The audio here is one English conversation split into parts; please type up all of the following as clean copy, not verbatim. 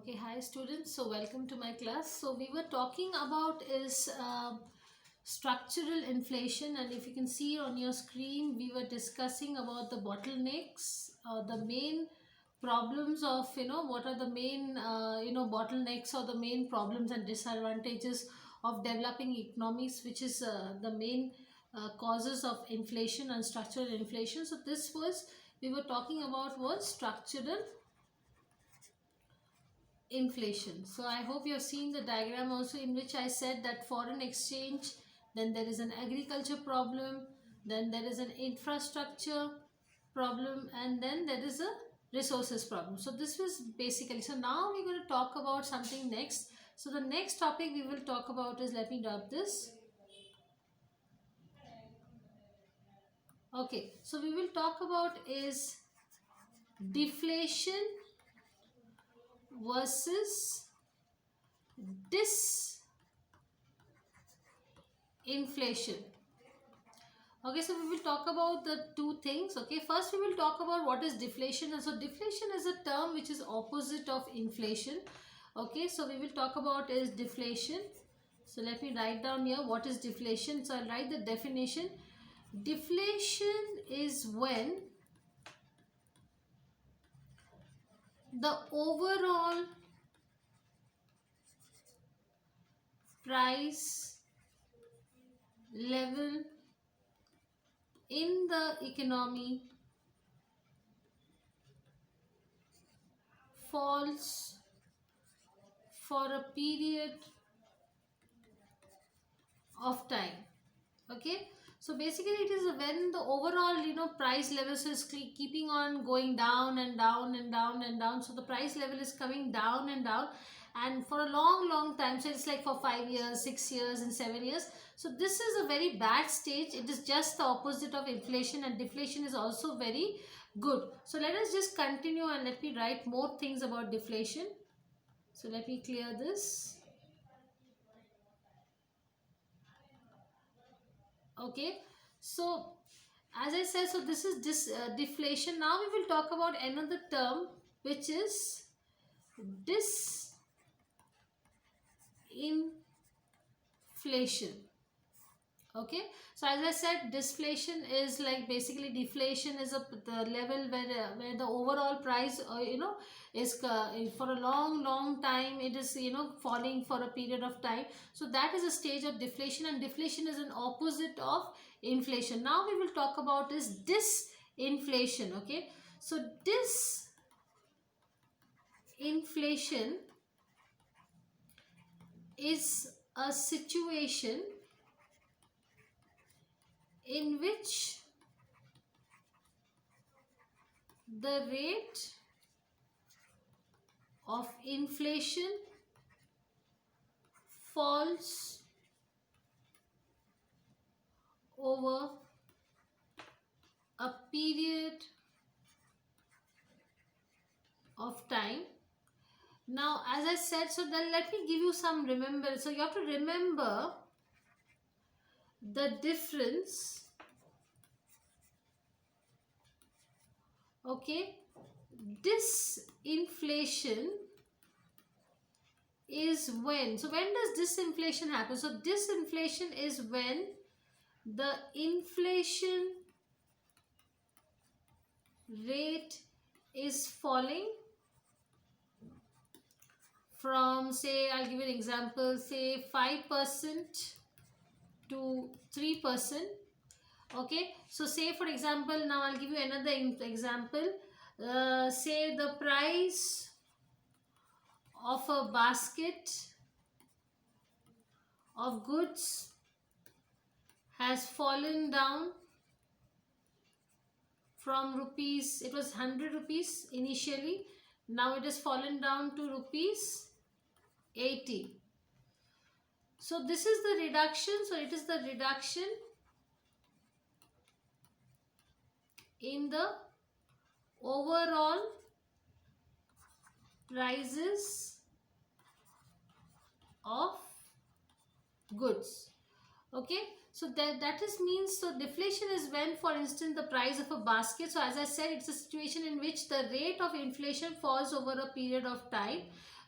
Okay, hi students. So welcome to my class. So we were talking about is structural inflation, and if you can see on your screen, we were discussing about the bottlenecks, the main problems of what are the main bottlenecks or the main problems and disadvantages of developing economies, which is the main causes of inflation and structural inflation. So this was we were talking about was structural inflation. So I hope you have seen the diagram also, in which I said that foreign exchange, then there is an agriculture problem, then there is an infrastructure problem, and then there is a resources problem. So this was basically, so now we're going to talk about something next. So the next topic we will talk about is, let me drop this. Okay, so we will talk about is deflation versus disinflation. Okay, so we will talk about the two things. Okay, first we will talk about what is deflation. And so deflation is a term which is opposite of inflation. Okay, so we will talk about is deflation. So let me write down here what is deflation. So I'll write the definition. Deflation is when the overall price level in the economy falls for a period of time. Okay, so basically it is when the overall price levels is keeping on going down and down and down and down. So the price level is coming down and down, and for a long time. So it's like for 5 years, 6 years, and 7 years. So this is a very bad stage. It is just the opposite of inflation, and deflation is also very good. So let us just continue, and let me write more things about deflation. So let me clear this. Okay, so as I said, so this is deflation. Now we will talk about another term, which is disinflation. Okay, so as I said, deflation is like basically deflation is the level where the overall price is for a long time it is falling for a period of time. So that is a stage of deflation, and deflation is an opposite of inflation. Now we will talk about is disinflation. Okay, so disinflation is a situation in which the rate of inflation falls over a period of time. Now as I said, so then let me give you some remember. So you have to remember the difference. Okay, disinflation is when, so when does disinflation happen? So disinflation is when the inflation rate is falling from, say, I'll give you an example, say 5% to 3%. Okay, so say for example, now I'll give you another example. Say the price of a basket of goods has fallen down from rupees, it was 100 rupees initially, now it has fallen down to rupees 80. So this is the reduction. So it is the reduction in the overall prices of goods. Okay, so that is means, so deflation is when, for instance, the price of a basket, so as I said, it's a situation in which the rate of inflation falls over a period of time.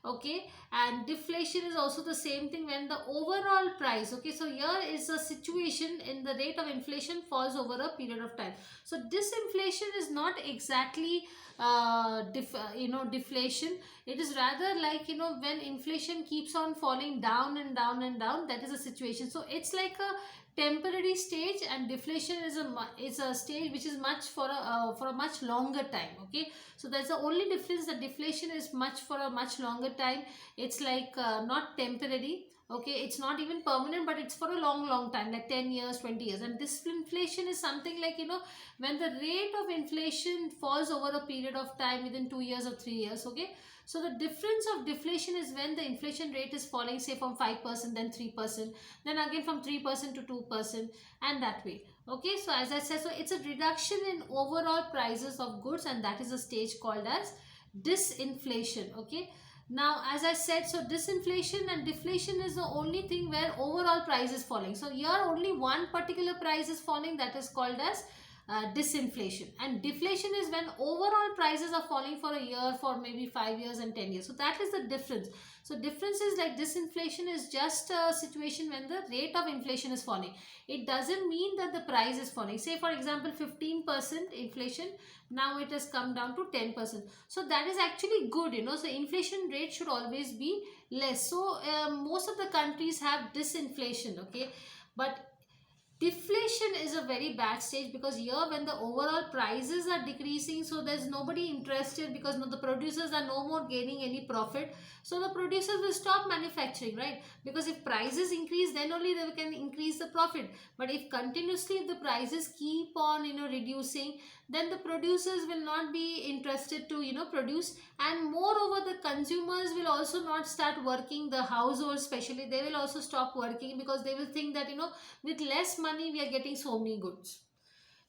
Okay, and deflation is also the same thing when the overall price, okay, so here is a situation in the rate of inflation falls over a period of time. So disinflation is not exactly deflation. It is rather like, when inflation keeps on falling down and down and down, that is a situation. So it's like a temporary stage, and deflation is a stage which is much for a much longer time. Okay, so that's the only difference, that deflation is much for a much longer time. It's like not temporary. Okay, it's not even permanent, but it's for a long time, like 10 years, 20 years. And disinflation is something like, when the rate of inflation falls over a period of time within 2 years or 3 years. Okay, so the difference of deflation is when the inflation rate is falling, say from 5%, then 3%, then again from 3% to 2%, and that way. Okay, so as I said, so it's a reduction in overall prices of goods, and that is a stage called as disinflation. Okay, now as I said, so disinflation and deflation is the only thing where overall price is falling. So here only one particular price is falling, that is called as disinflation. And deflation is when overall prices are falling for a year, for maybe 5 years and 10 years. So that is the difference. So difference is like, disinflation is just a situation when the rate of inflation is falling. It doesn't mean that the price is falling. Say for example 15% inflation, now it has come down to 10%. So that is actually good, so inflation rate should always be less. So most of the countries have disinflation. Okay, but deflation is a very bad stage, because here when the overall prices are decreasing, so there's nobody interested, because the producers are no more gaining any profit. So the producers will stop manufacturing, right? Because if prices increase, then only they can increase the profit. But if continuously the prices keep on reducing, then the producers will not be interested to produce. And moreover, the consumers will also not start working. The households especially, they will also stop working, because they will think that with less money we are getting so many goods.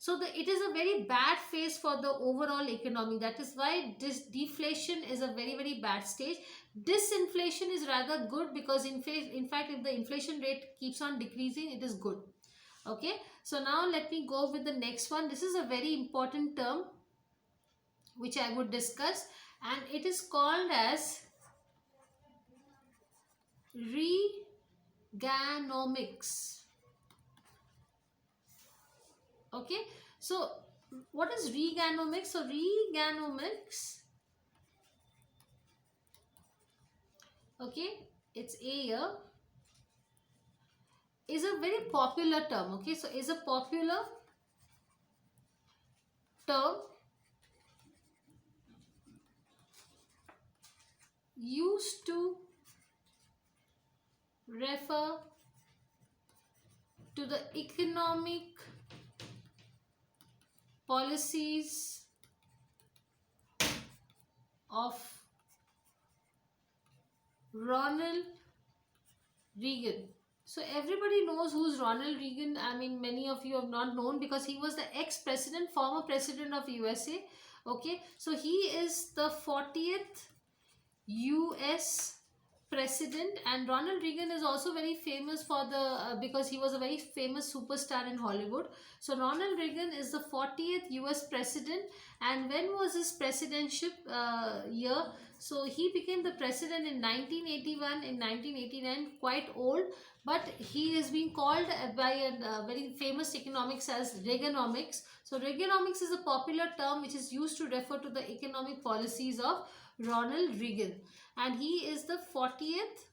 So it is a very bad phase for the overall economy. That is why this deflation is a very, very bad stage. Disinflation is rather good, because in fact if the inflation rate keeps on decreasing, it is good. Okay, so now let me go with the next one. This is a very important term which I would discuss, and it is called as Reaganomics. Okay, so what is Reaganomics? So Reaganomics, okay, it's a year, is a very popular term. Okay, so is a popular term used to refer to the economic policies of Ronald Reagan. So everybody knows who's Ronald Reagan. I mean, many of you have not known, because he was the ex-president, former president of USA. Okay, so he is the 40th US president, and Ronald Reagan is also very famous for the because he was a very famous superstar in Hollywood. So Ronald Reagan is the 40th US president. And when was his presidentship year? So he became the president in 1981, in 1989, quite old, but he is being called by a very famous economics as Reaganomics. So Reaganomics is a popular term which is used to refer to the economic policies of Ronald Reagan, and he is the 40th